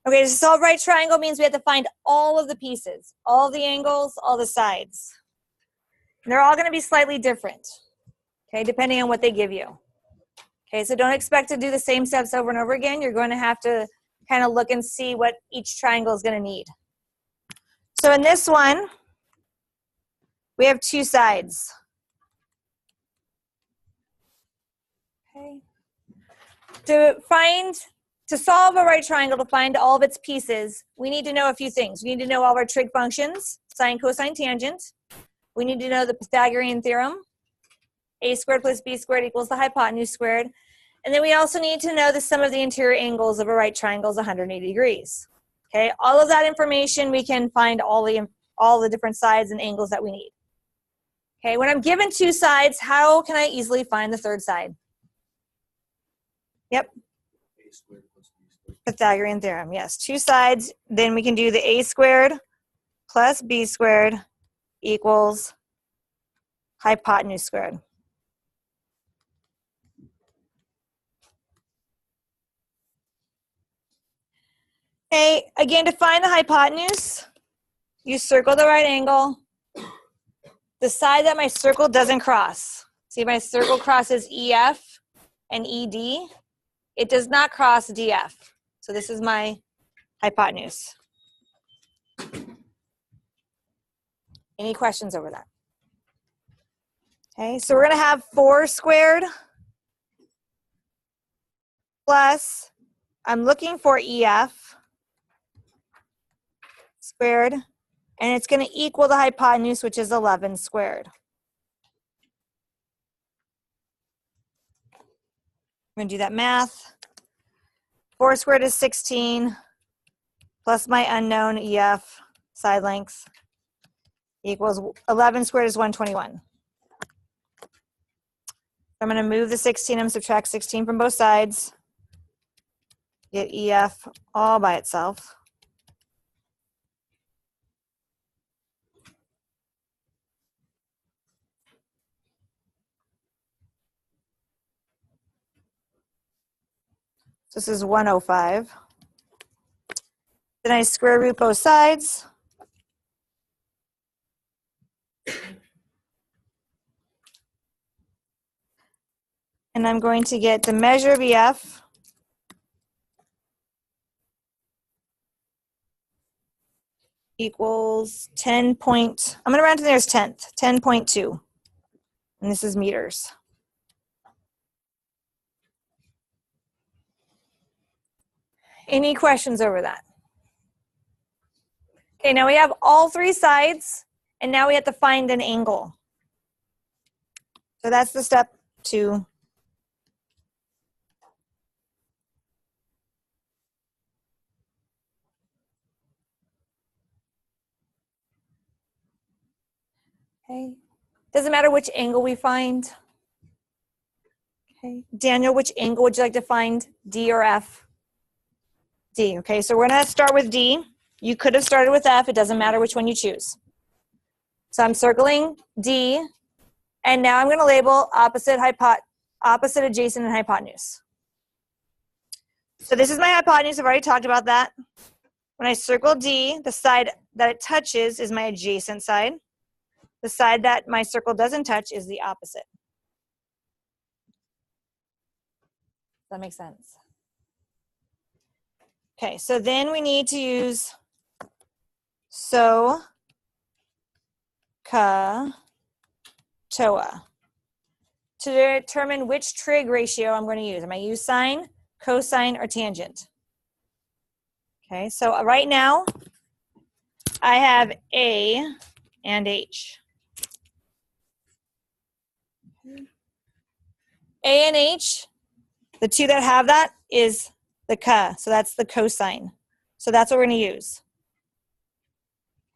Okay, to solve right triangle means we have to find all of the pieces, all the angles, all the sides. And they're all going to be slightly different, okay, depending on what they give you. Okay, so don't expect to do the same steps over and over again. You're going to have to kind of look and see what each triangle is going to need. So in this one, we have two sides. Okay. To solve a right triangle, to find all of its pieces, we need to know a few things. We need to know all of our trig functions, sine, cosine, tangent. We need to know the Pythagorean theorem. A squared plus b squared equals the hypotenuse squared. And then we also need to know the sum of the interior angles of a right triangle is 180 degrees. Okay, all of that information, we can find all the different sides and angles that we need. Okay, when I'm given two sides, how can I easily find the third side? Yep. A squared plus B squared. Pythagorean theorem, yes. Two sides, then we can do the a squared plus b squared equals hypotenuse squared. Okay, again, to find the hypotenuse, you circle the right angle. The side that my circle doesn't cross. See, my circle crosses EF and ED. It does not cross DF. So this is my hypotenuse. Any questions over that? Okay, so we're going to have 4 squared plus, I'm looking for EF squared, and it's going to equal the hypotenuse, which is 11 squared. I'm going to do that math. 4 squared is 16, plus my unknown EF, side length, equals 11 squared is 121. I'm going to move the 16 and subtract 16 from both sides. Get EF all by itself. This is 105. Then I square root both sides. And I'm going to get the measure of EF equals 10 point, I'm going to round to the nearest tenth, 10.2. And this is meters. Any questions over that? Okay, now we have all 3 sides, and now we have to find an angle. So that's the step 2. Okay, doesn't matter which angle we find. Okay, Daniel, which angle would you like to find, D or F? D, okay, so we're gonna start with D. You could have started with F, it doesn't matter which one you choose. So I'm circling D, and now I'm gonna label opposite, adjacent, and hypotenuse. So this is my hypotenuse, I've already talked about that. When I circle D, the side that it touches is my adjacent side. The side that my circle doesn't touch is the opposite. Does that make sense? Okay, so then we need to use SOH, CA, TOA to determine which trig ratio I'm going to use. Am I use sine, cosine, or tangent? Okay, so right now I have A and H. A and H, the two that have that is the CA, so that's the cosine. So that's what we're going to use.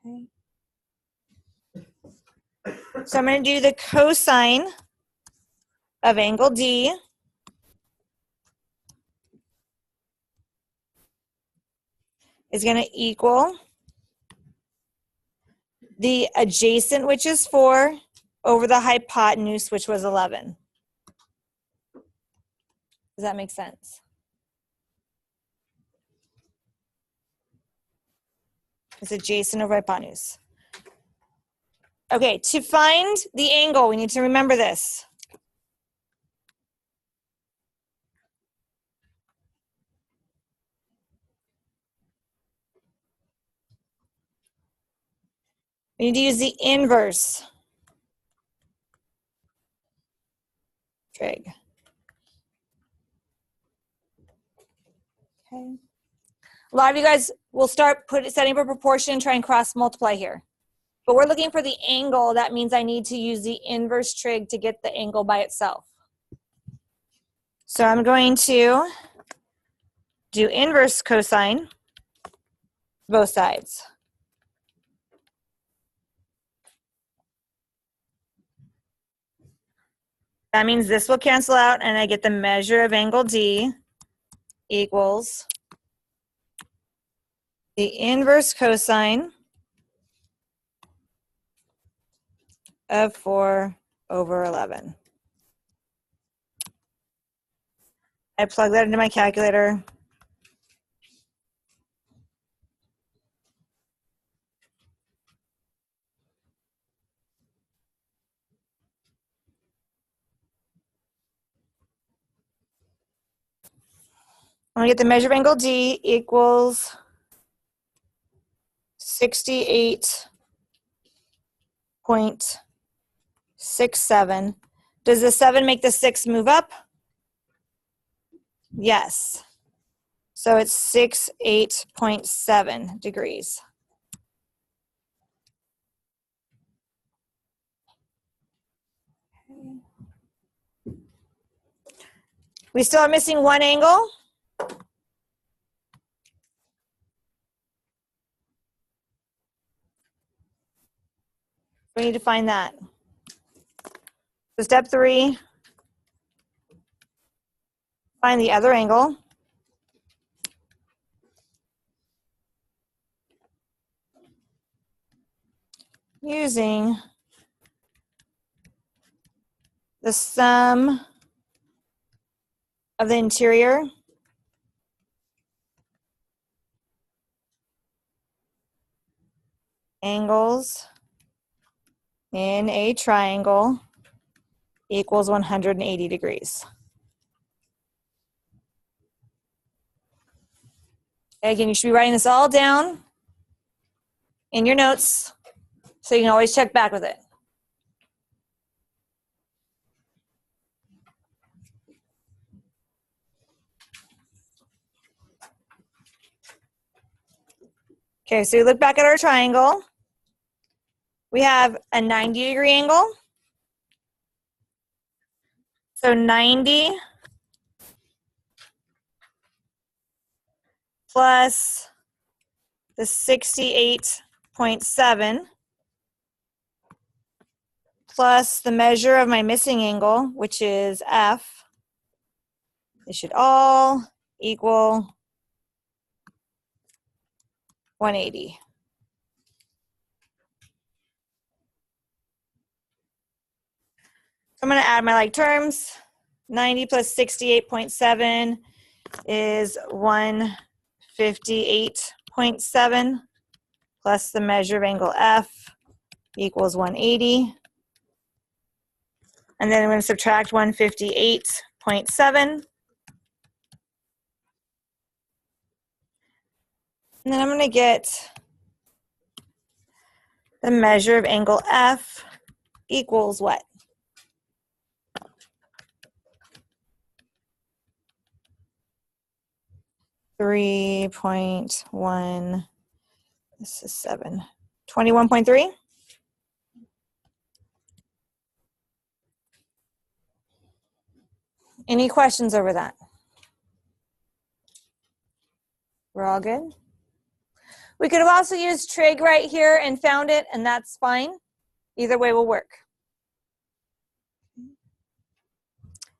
Okay. So I'm going to do the cosine of angle D is going to equal the adjacent, which is 4, over the hypotenuse, which was 11. Does that make sense? It's adjacent over hypotenuse. Okay, to find the angle, we need to remember this. We need to use the inverse trig. Okay. A lot of you guys will start setting up a proportion and try and cross multiply here. But we're looking for the angle. That means I need to use the inverse trig to get the angle by itself. So I'm going to do inverse cosine both sides. That means this will cancel out and I get the measure of angle D equals the inverse cosine of 4/11. I plug that into my calculator. I'm going to get the measure of angle D equals 68.67. Does the 7 make the 6 move up? Yes. So it's 68.7 degrees. We still are missing one angle. We need to find that. So step 3, find the other angle. Using the sum of the interior angles in a triangle equals 180 degrees. Again, you should be writing this all down in your notes so you can always check back with it. Okay, so you look back at our triangle. We have a 90-degree angle. So 90 plus the 68.7 plus the measure of my missing angle, which is F. They should all equal 180. I'm going to add my like terms. 90 plus 68.7 is 158.7 plus the measure of angle F equals 180. And then I'm going to subtract 158.7. And then I'm going to get the measure of angle F equals what? .1, this is 7, 21.3. Any questions over that? We're all good? We could have also used trig right here and found it, and that's fine. Either way will work.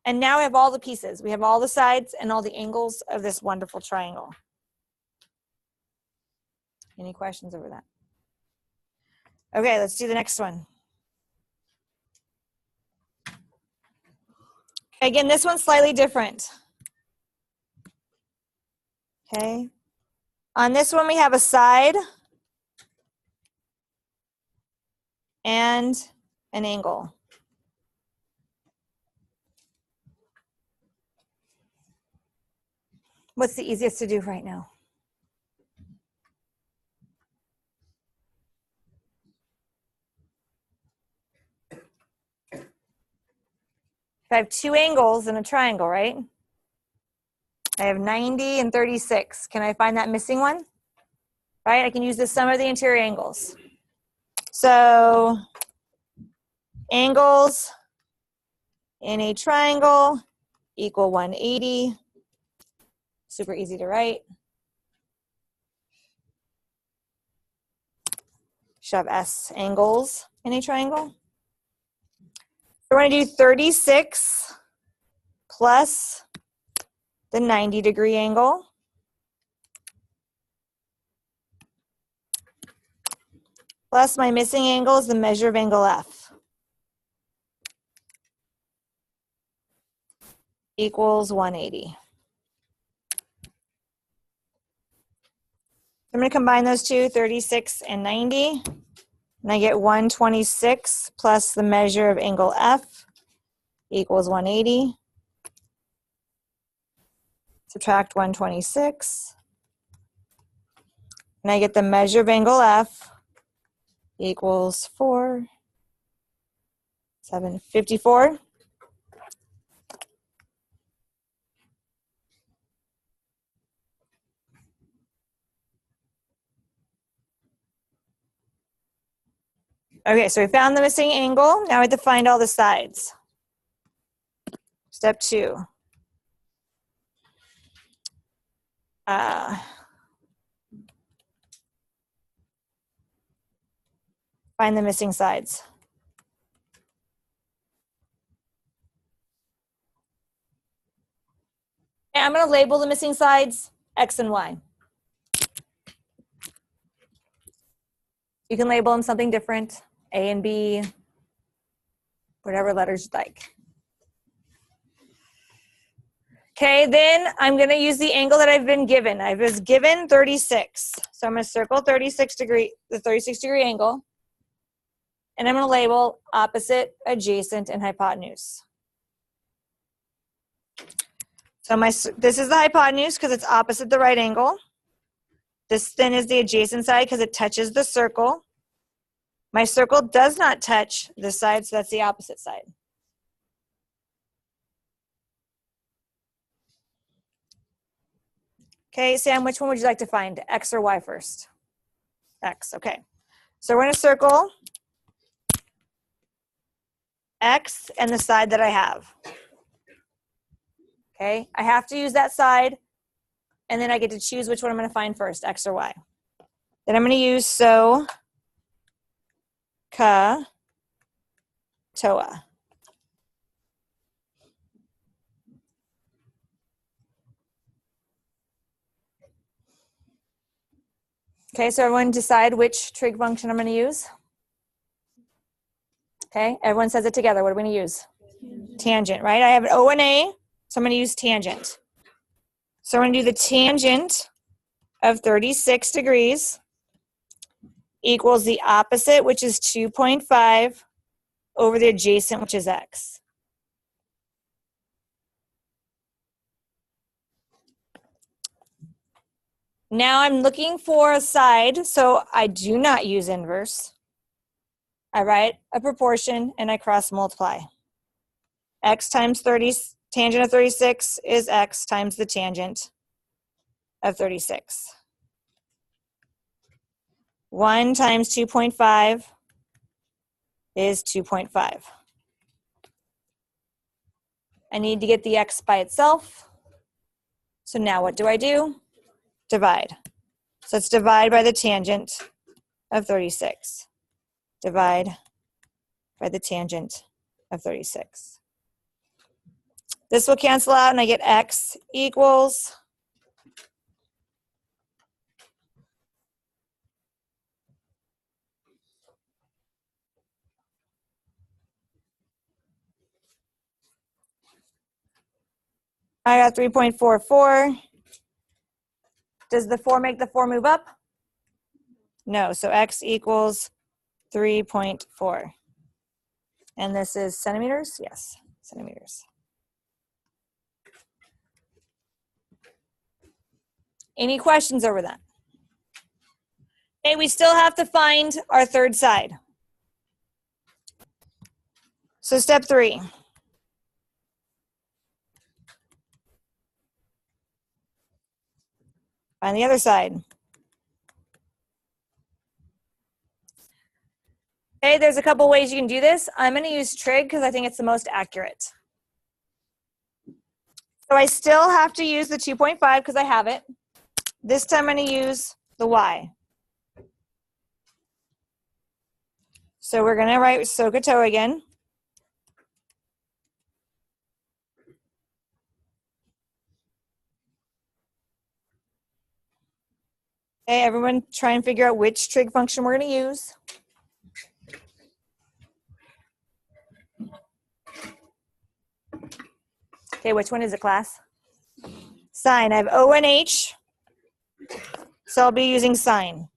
And now we have all the pieces. We have all the sides and all the angles of this wonderful triangle. Any questions over that? Okay, let's do the next one. Again, this one's slightly different. Okay. On this one, we have a side and an angle. What's the easiest to do right now? If I have two angles in a triangle, right? I have 90 and 36. Can I find that missing one? Right, I can use the sum of the interior angles. So angles in a triangle equal 180. Super easy to write. Should have S angles in a triangle. We're going to do 36 plus the 90-degree angle plus my missing angle is the measure of angle F equals 180. I'm going to combine those two, 36 and 90, and I get 126 plus the measure of angle F equals 180. Subtract 126, and I get the measure of angle F equals 54. Okay, so we found the missing angle. Now we have to find all the sides. Step 2. Find the missing sides. And I'm going to label the missing sides X and Y. You can label them something different, A and B, whatever letters you'd like. Okay, then I'm going to use the angle that I've been given. I was given 36. So I'm going to circle the 36-degree angle. And I'm going to label opposite, adjacent, and hypotenuse. So this is the hypotenuse because it's opposite the right angle. This then is the adjacent side because it touches the circle. My circle does not touch this side, so that's the opposite side. Okay, Sam, which one would you like to find? X or Y first? X, okay. So we're going to circle X and the side that I have. Okay, I have to use that side, and then I get to choose which one I'm going to find first, X or Y. Then I'm going to use SOH, CA, TOA. Okay, so everyone decide which trig function I'm going to use. Okay, everyone says it together. What are we going to use? Tangent, right? I have an O and A, so I'm going to use tangent. So I'm going to do the tangent of 36 degrees equals the opposite, which is 2.5, over the adjacent, which is X. Now I'm looking for a side, so I do not use inverse. I write a proportion and I cross multiply. X times 30, tangent of 36 is X times the tangent of 36. 1 times 2.5 is 2.5. I need to get the X by itself. So now what do? Divide. So let's divide by the tangent of 36. Divide by the tangent of 36. This will cancel out and I get X equals I got 3.44. Does the 4 make the 4 move up? No, so X equals 3.4. And this is centimeters? Yes, centimeters. Any questions over that? Okay, we still have to find our third side. So step 3. Find the other side. Okay, there's a couple ways you can do this. I'm going to use trig because I think it's the most accurate. So I still have to use the 2.5 because I have it. This time I'm going to use the y. So we're going to write SOHCAHTOA again. Okay, everyone try and figure out which trig function we're going to use. Okay, which one is it, class? Sine. I have O and H, so I'll be using sine.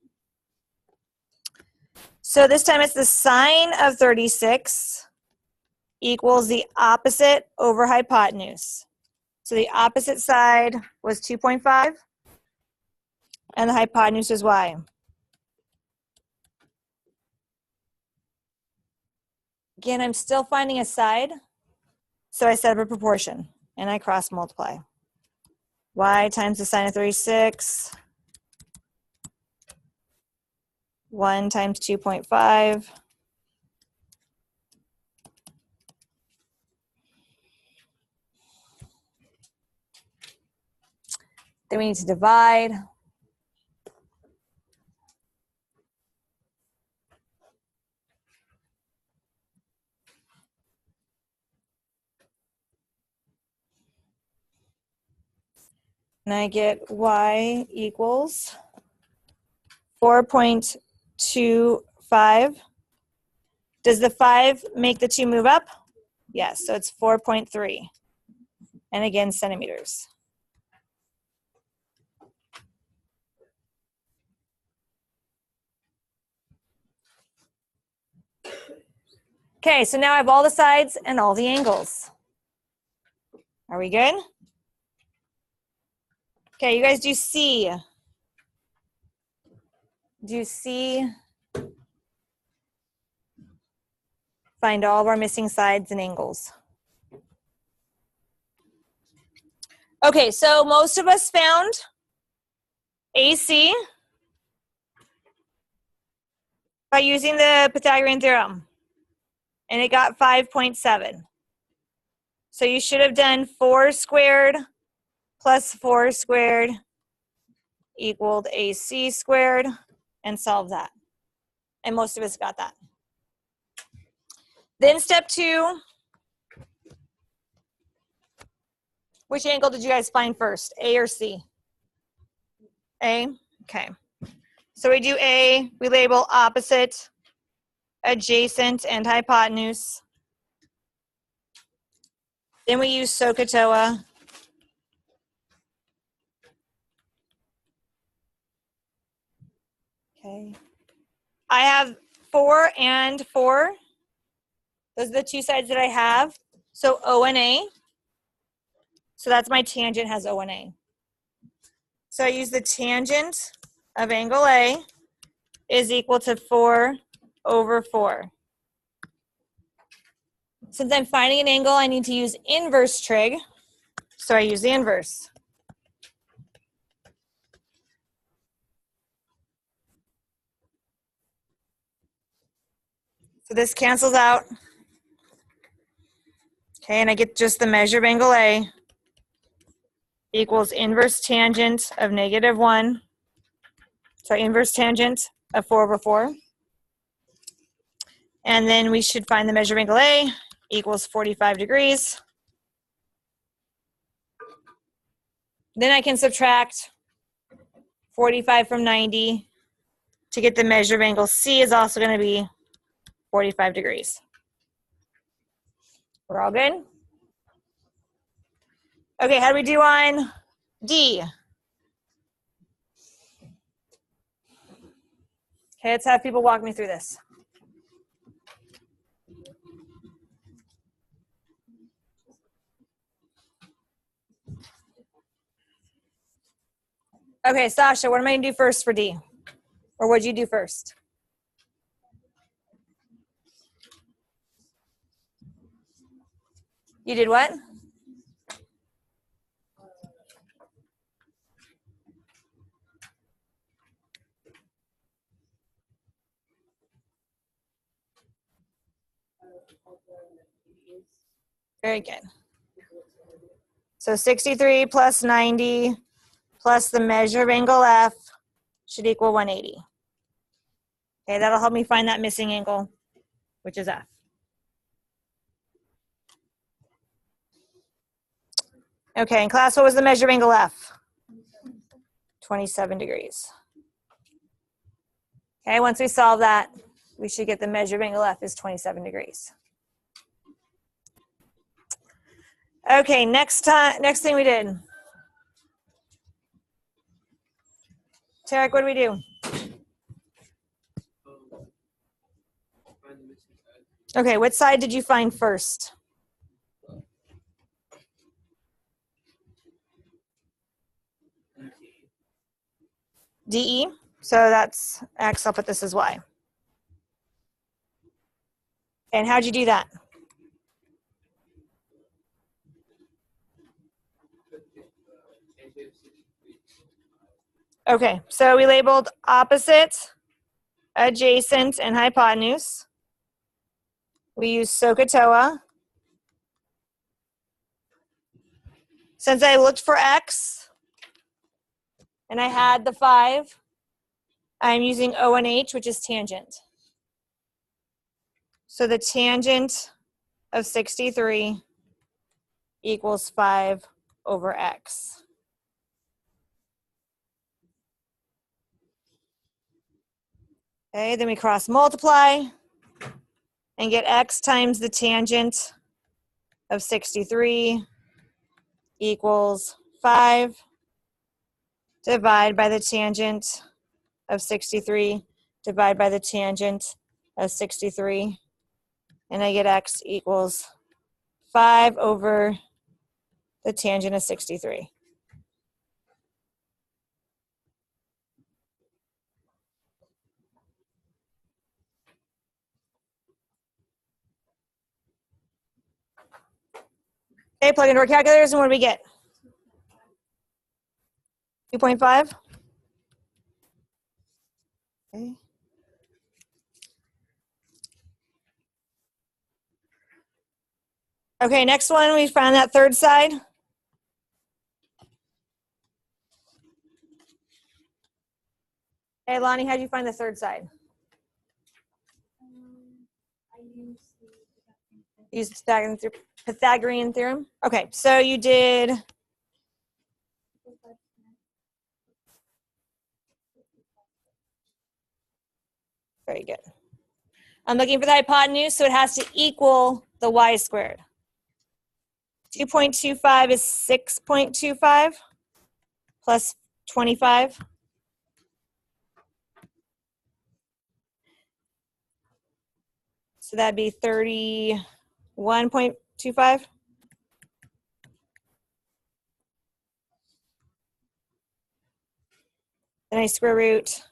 So this time it's the sine of 36 equals the opposite over hypotenuse. So the opposite side was 2.5, and the hypotenuse is y. Again, I'm still finding a side, so I set up a proportion, and I cross multiply. Y times the sine of 36, 1 times 2.5. Then we need to divide. And I get y equals 4.25. Does the 5 make the 2 move up? Yes, so it's 4.3. And again, centimeters. Okay, so now I have all the sides and all the angles. Are we good? Okay, you guys do C. Do C. Find all of our missing sides and angles. Okay, so most of us found AC by using the Pythagorean theorem, and it got 5.7. So you should have done 4 squared plus 4 squared equaled AC squared and solve that. And most of us got that. Then step 2, which angle did you guys find first, A or C? A, okay. So we do A, we label opposite, adjacent, and hypotenuse. Then we use SOHCAHTOA. Okay. I have 4 and 4. Those are the two sides that I have. So O and A. So that's my tangent has O and A. So I use the tangent of angle A is equal to 4 over 4. Since I'm finding an angle, I need to use inverse trig. So I use the inverse. So this cancels out. Okay, and I get just the measure of angle A equals inverse tangent of -1. So inverse tangent of 4 over 4. And then we should find the measure of angle A equals 45 degrees. Then I can subtract 45 from 90 to get the measure of angle C is also going to be 45 degrees. We're all good? Okay, how do we do on D? Okay, let's have people walk me through this. Okay, Sasha, what am I gonna do first for D? Or what'd you do first? You did what? Very good. So 63 plus 90 plus the measure of angle F should equal 180. Okay, that'll help me find that missing angle, which is F. Okay, in class, what was the measure of angle F? 27 degrees. Okay, once we solve that, we should get the measure of angle F is 27 degrees. Okay, next thing we did. Tarek, what do we do? Find the missing side. Okay, what side did you find first? DE, so that's X, I'll put this as Y. And how'd you do that? Okay, so we labeled opposite, adjacent, and hypotenuse. We use SOHCAHTOA. Since I looked for X, and I had the 5, I'm using O and H, which is tangent. So the tangent of 63 equals 5 over X. Okay, then we cross multiply and get X times the tangent of 63 equals 5. Divide by the tangent of 63, divide by the tangent of 63, and I get X equals 5 over the tangent of 63. Okay, plug into our calculators, and what do we get? 2.5. Okay. Okay, next one, we found that third side. Hey, Lonnie, how'd you find the third side? Use Pythagorean theorem. Okay, so you did. Very good. I'm looking for the hypotenuse, so it has to equal the y squared. 2.25 is 6.25 plus 25. So that'd be 31.25. Then I square root.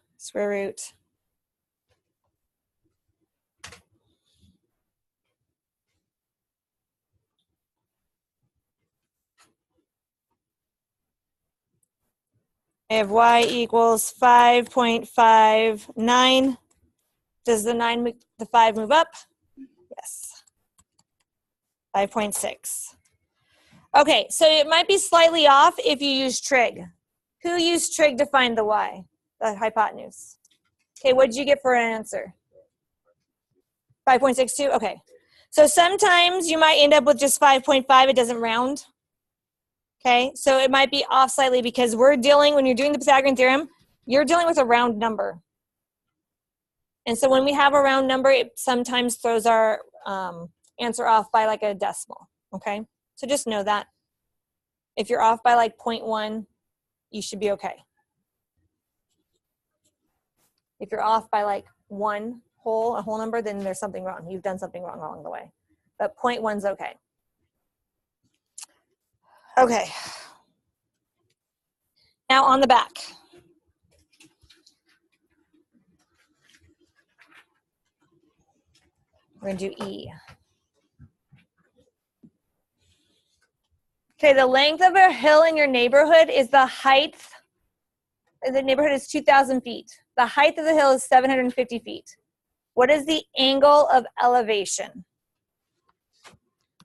I have y equals 5.59. Does the 5 move up? Yes. 5.6. Okay, so it might be slightly off if you use trig. Who used trig to find the y, the hypotenuse? Okay, what did you get for an answer? 5.62? Okay. So sometimes you might end up with just 5.5. It doesn't round. Okay, so it might be off slightly because when you're doing the Pythagorean theorem, you're dealing with a round number. And so when we have a round number, it sometimes throws our answer off by like a decimal, okay? So just know that. If you're off by like 0.1, you should be okay. If you're off by like a whole number, then there's something wrong. You've done something wrong along the way. But 0.1's okay. Okay. Now on the back. We're going to do E. Okay, the length of a hill in your neighborhood is the height. The neighborhood is 2,000 feet. The height of the hill is 750 feet. What is the angle of elevation?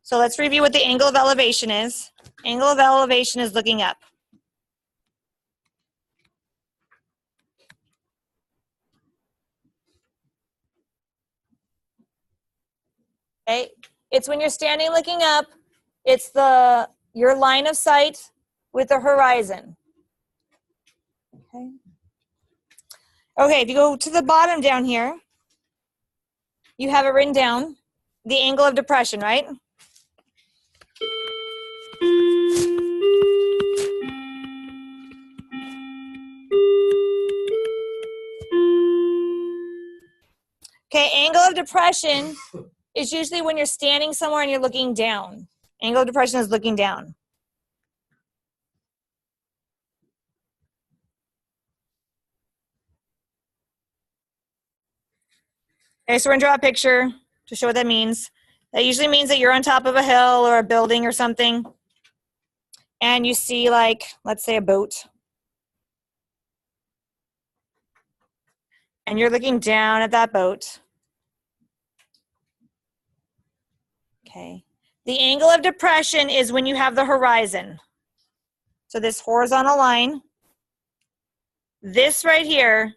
So let's review what the angle of elevation is. Angle of elevation is looking up. Okay, it's when you're standing looking up, it's your line of sight with the horizon. Okay. Okay, if you go to the bottom down here, you have it written down, the angle of depression, right? Okay, angle of depression is usually when you're standing somewhere and you're looking down. Angle of depression is looking down. Okay, so we're gonna draw a picture to show what that means. That usually means that you're on top of a hill or a building or something, and you see, like, let's say a boat. And you're looking down at that boat. Okay. The angle of depression is when you have the horizon. So this horizontal line, this right here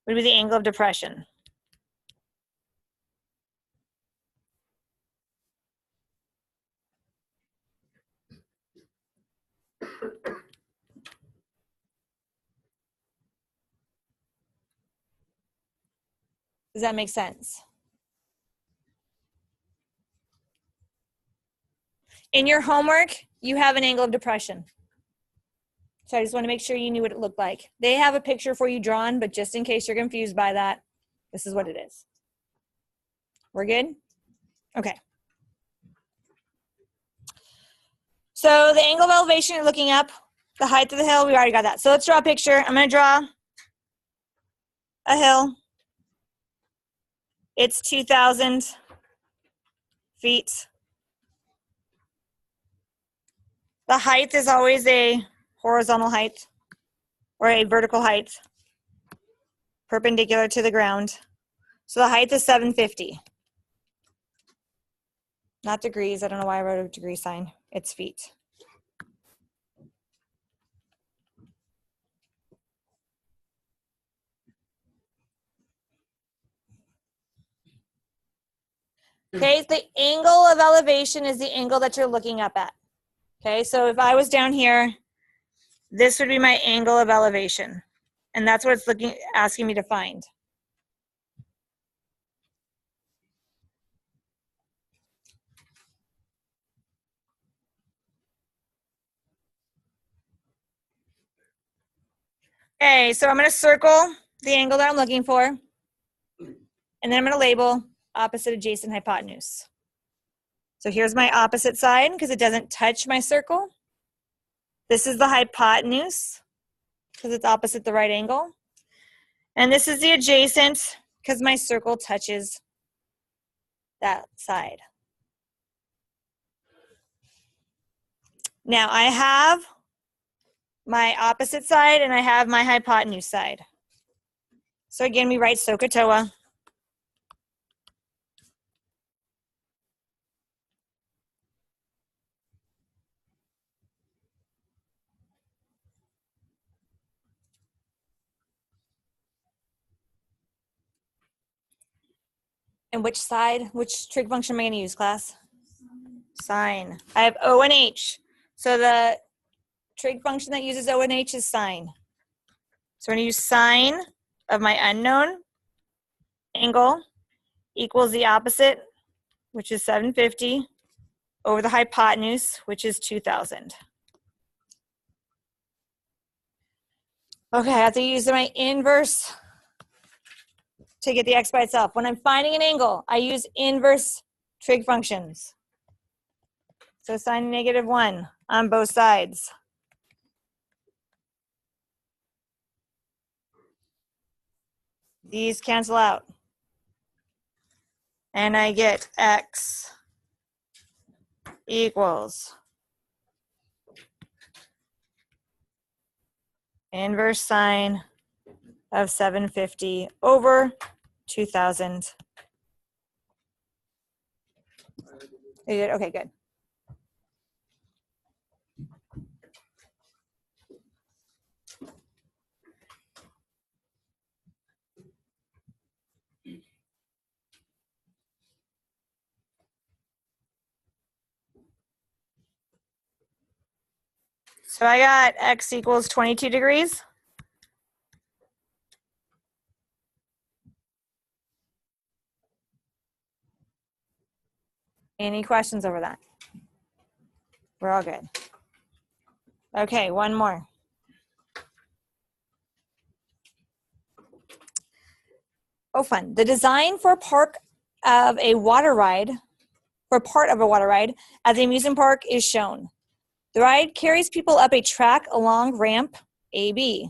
would be the angle of depression. Does that make sense? In your homework, you have an angle of depression. So I just want to make sure you knew what it looked like. They have a picture for you drawn, but just in case you're confused by that, this is what it is. We're good? Okay. So the angle of elevation, you're looking up. The height of the hill, we already got that. So let's draw a picture. I'm going to draw a hill. It's 2,000 feet. The height is always a horizontal height or a vertical height, perpendicular to the ground. So the height is 750. Not degrees. I don't know why I wrote a degree sign. It's feet. Okay, the angle of elevation is the angle that you're looking up at. Okay, so if I was down here, this would be my angle of elevation. And that's what it's asking me to find. Okay, so I'm going to circle the angle that I'm looking for. And then I'm going to label opposite, adjacent, hypotenuse. So here's my opposite side because it doesn't touch my circle. This is the hypotenuse because it's opposite the right angle. And this is the adjacent because my circle touches that side. Now I have my opposite side and I have my hypotenuse side. So again, we write SOHCAHTOA. And which side, which trig function am I going to use, class? Sine. I have O and H. So the trig function that uses O and H is sine. So we're going to use sine of my unknown angle equals the opposite, which is 750, over the hypotenuse, which is 2,000. Okay, I have to use my inverse to get the x by itself. When I'm finding an angle, I use inverse trig functions. So sine -1 on both sides. These cancel out. And I get x equals inverse sine of 750 over 2,000. You did? Okay, good. So I got x equals 22 degrees. Any questions over that? We're all good. Okay, one more. Oh, fun. The design for part of a water ride at the amusement park is shown. The ride carries people up a track along ramp AB.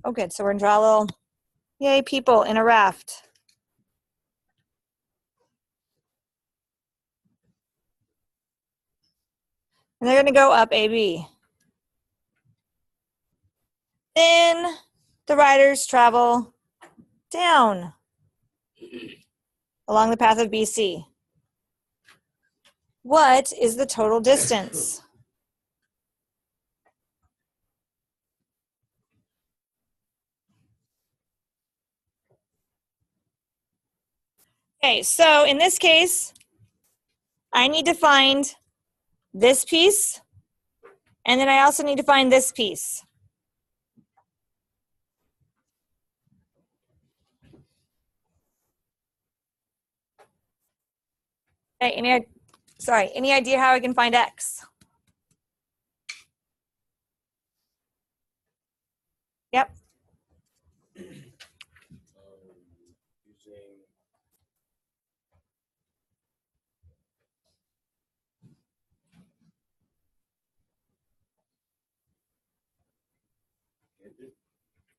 Oh, good. So we're going to draw a little, yay, people in a raft. And they're going to go up AB. Then the riders travel down along the path of BC. What is the total distance? Okay, so in this case, I need to find this piece, and then I also need to find this piece. Okay, any idea how I can find x? Yep.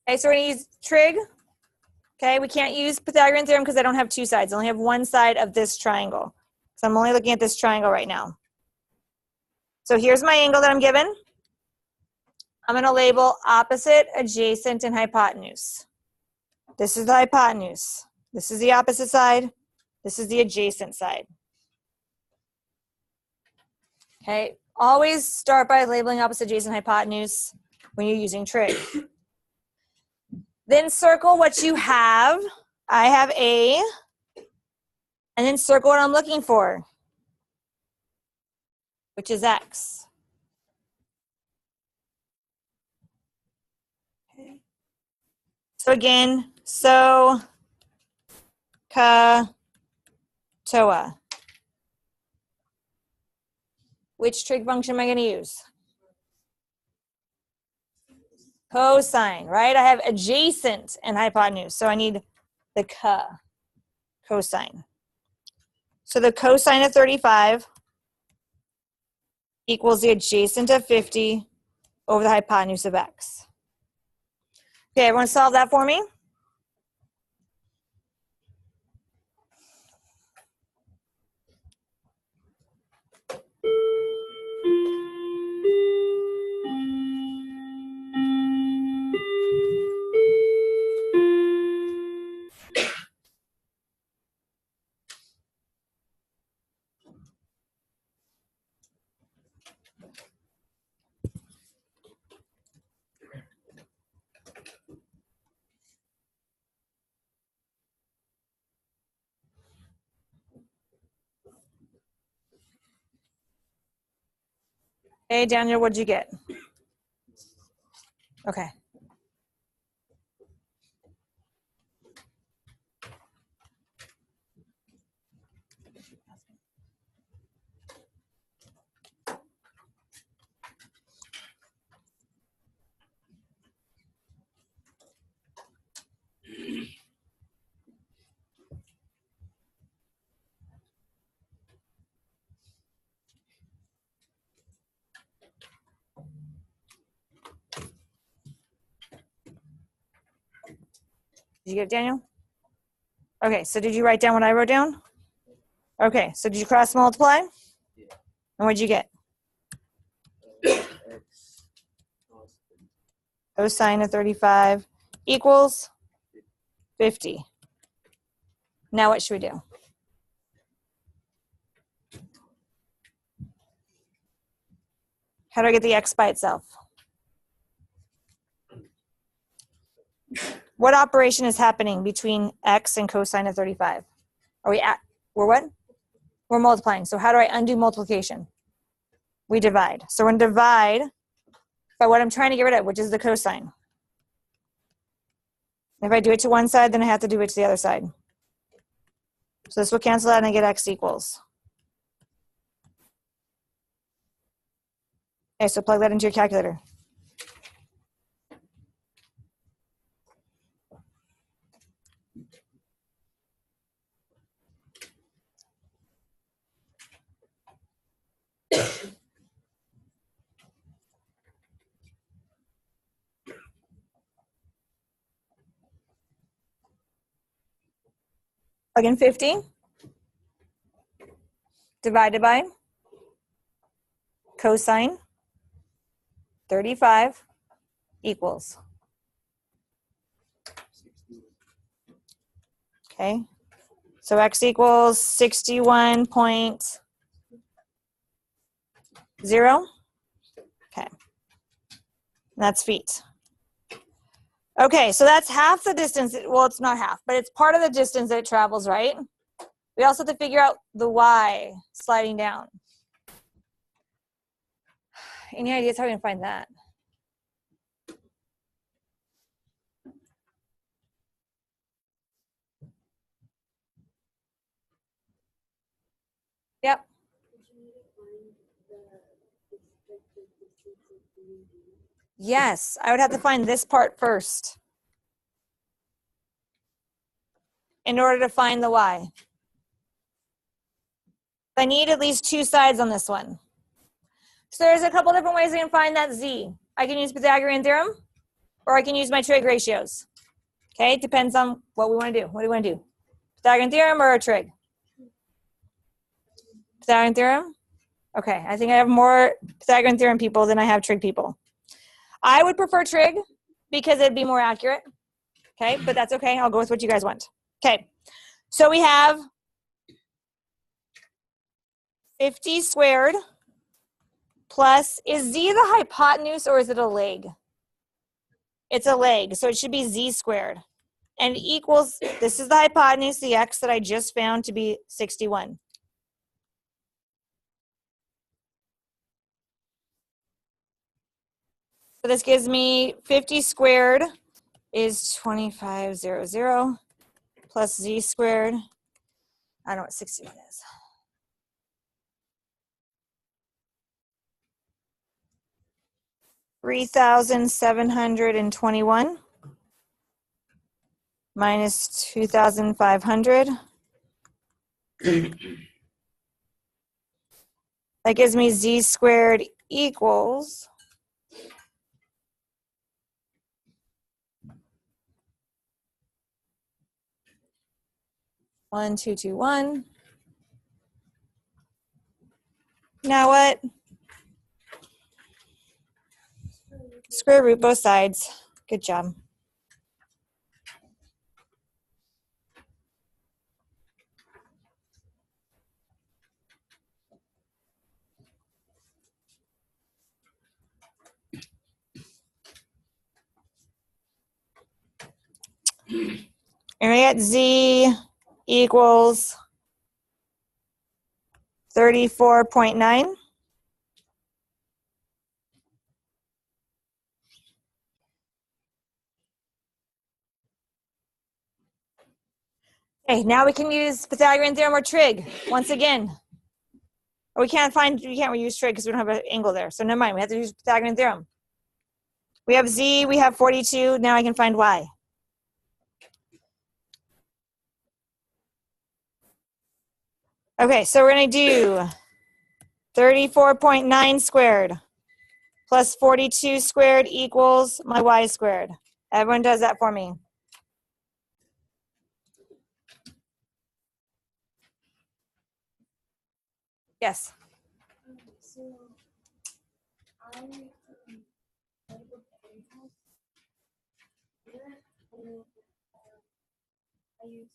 Okay, so we're going to use trig. Okay, we can't use Pythagorean theorem because I don't have two sides. I only have one side of this triangle. So I'm only looking at this triangle right now. So here's my angle that I'm given. I'm going to label opposite, adjacent, and hypotenuse. This is the hypotenuse. This is the opposite side. This is the adjacent side. Okay, always start by labeling opposite, adjacent, hypotenuse when you're using trig. Then circle what you have. I have A, and then circle what I'm looking for, which is X. Okay. So again, TOA. Which trig function am I going to use? Cosine, right? I have adjacent and hypotenuse, so I need the cosine. So the cosine of 35 equals the adjacent of 50 over the hypotenuse of x. Okay, everyone solve that for me? Hey, Daniel, what'd you get? Okay. Did you get it, Daniel? Okay, so did you write down what I wrote down? Okay, so did you cross multiply? Yeah. And what'd you get? X constant. Cosine of 35 equals 50. Now what should we do? How do I get the x by itself? What operation is happening between x and cosine of 35? We're what? We're multiplying. So how do I undo multiplication? We divide. So we're going to divide by what I'm trying to get rid of, which is the cosine. If I do it to one side, then I have to do it to the other side. So this will cancel out and I get x equals. Okay, so plug that into your calculator. Plug in 50 divided by cosine 35 equals. Okay, so x equals 61.0. Okay, that's feet. Okay, so that's half the distance. Well, it's not half, but it's part of the distance that it travels, right? We also have to figure out the y sliding down. Any ideas how we can find that? Yep. Yes, I would have to find this part first in order to find the y. I need at least two sides on this one. So there's a couple different ways I can find that z. I can use Pythagorean theorem, or I can use my trig ratios. Okay, it depends on what we want to do. What do we want to do? Pythagorean theorem or a trig? Pythagorean theorem? Okay, I think I have more Pythagorean theorem people than I have trig people. I would prefer trig because it'd be more accurate. Okay, but that's okay. I'll go with what you guys want. Okay, so we have 50 squared plus, is z the hypotenuse or is it a leg? It's a leg, so it should be z squared. And equals, this is the hypotenuse, the x that I just found to be 61. So this gives me 50 squared is 2500 plus z squared. I don't know what 61 is. $3,721 minus 2,500. That gives me z squared equals 1,221. Now what? Square root both sides. Good job. And we get z equals 34.9. Okay, now we can use Pythagorean theorem or trig once again. Or we can't use trig because we don't have an angle there. So never mind, we have to use Pythagorean theorem. We have z, we have 42. Now I can find y. Okay, so we're going to do 34.9 squared plus 42 squared equals my y squared. Everyone does that for me. Yes. So I I used